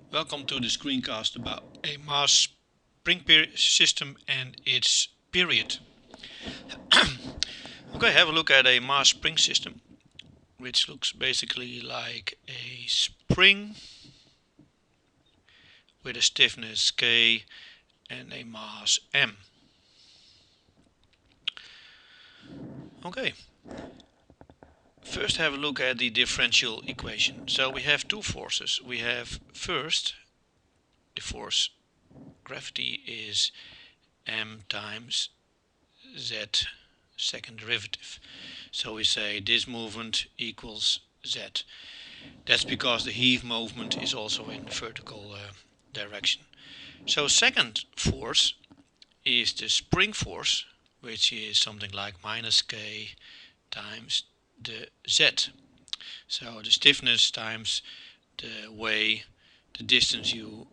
Welcome to the screencast about a mass spring system and its period. Okay, have a look at a mass spring system, which looks basically like a spring with a stiffness K and a mass M. Okay, first have a look at the differential equation. So we have two forces. We have first the force gravity is m times z second derivative. So we say this movement equals z. That's because the heave movement is also in the vertical direction. So second force is the spring force, which is something like minus k times the z. So the stiffness times the distance you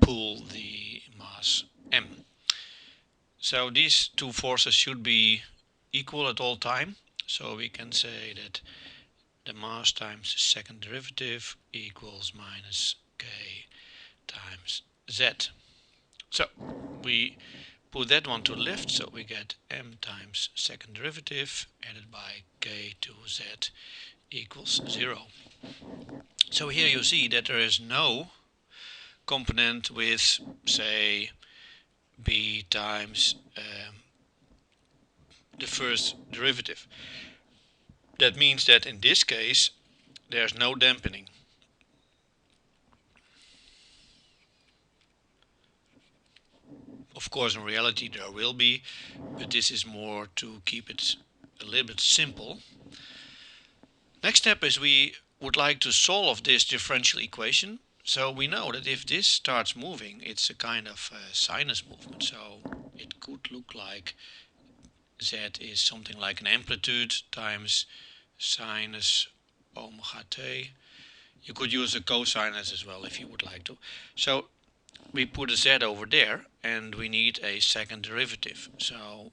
pull the mass m. So these two forces should be equal at all time. So we can say that the mass times the second derivative equals minus k times z. So we put that one to the left, so we get m times second derivative added by k to z equals 0. So here you see that there is no component with, say, b times the first derivative. That means that in this case there's no dampening. Of course, in reality there will be, but this is more to keep it a little bit simple. Next step is we would like to solve this differential equation. So we know that if this starts moving, it's a kind of sinus movement. So it could look like z is something like an amplitude times sinus omega t. You could use a cosinus as well if you would like to. So we put a z over there and we need a second derivative. So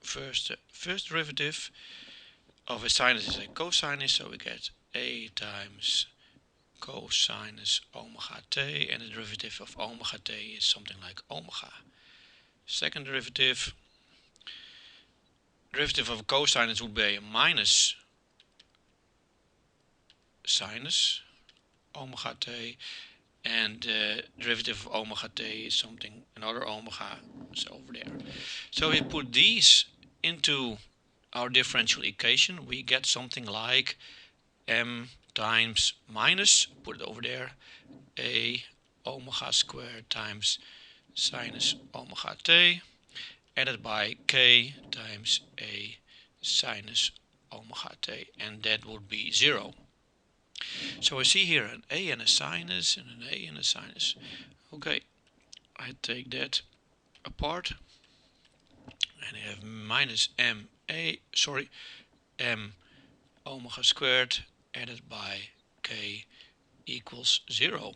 first derivative of a sinus is a cosinus, so we get a times cosinus omega t, and the derivative of omega t is something like omega. Second derivative of a cosinus would be a minus sinus omega t, and the derivative of omega t is something, another omega, is over there. So we put these into our differential equation, we get something like m times minus, put it over there, a omega squared times sinus omega t added by k times a sinus omega t, and that would be 0. So I see here an a and a sinus and an a and a sinus. Okay, I take that apart and I have minus m omega squared added by k equals 0.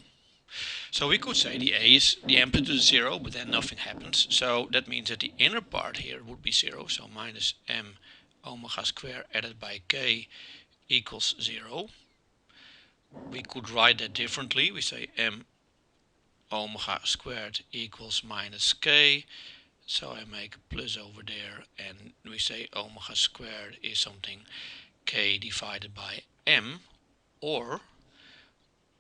So we could say the amplitude is 0, but then nothing happens. So that means that the inner part here would be 0. So minus m omega squared added by k equals 0. We could write that differently. We say m omega squared equals minus k. So I make a plus over there, and we say omega squared is something k divided by m, or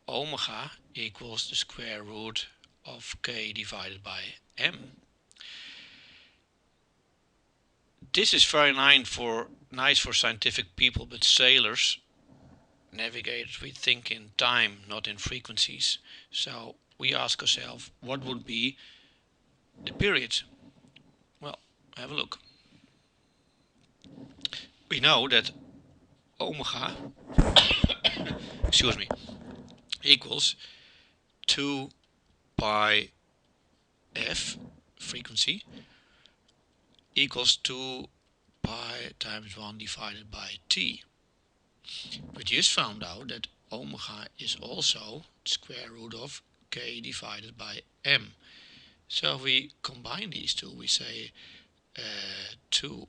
omega equals the square root of k divided by m. This is very nice for scientific people, but sailors, navigators, we think in time, not in frequencies. So we ask ourselves, what would be the period? Well, have a look. We know that omega, excuse me, equals 2 pi f, frequency, equals 2 pi times 1 divided by t. We just found out that omega is also the square root of k divided by m. So if we combine these two, we say 2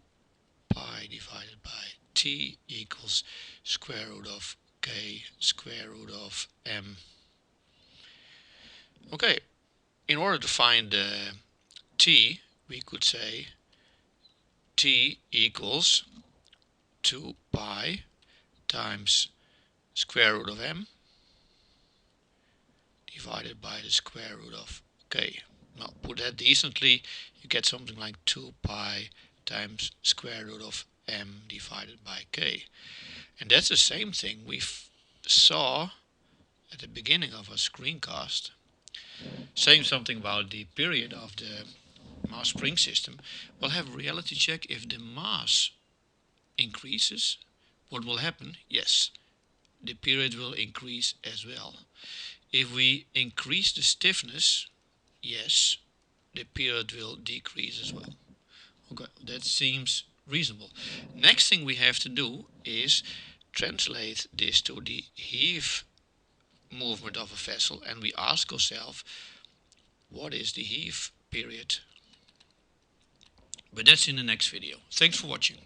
pi divided by t equals square root of k square root of m. Okay, in order to find T, we could say T equals 2 pi times square root of m divided by the square root of k. Now put that decently, you get something like 2 pi times square root of m divided by k. And that's the same thing we saw at the beginning of our screencast, saying something about the period of the mass spring system. We'll have a reality check. If the mass increases, what will happen? Yes, the period will increase as well. If we increase the stiffness, yes, the period will decrease as well. Okay, that seems reasonable. Next thing we have to do is translate this to the heave movement of a vessel, and we ask ourselves, what is the heave period? But that's in the next video. Thanks for watching.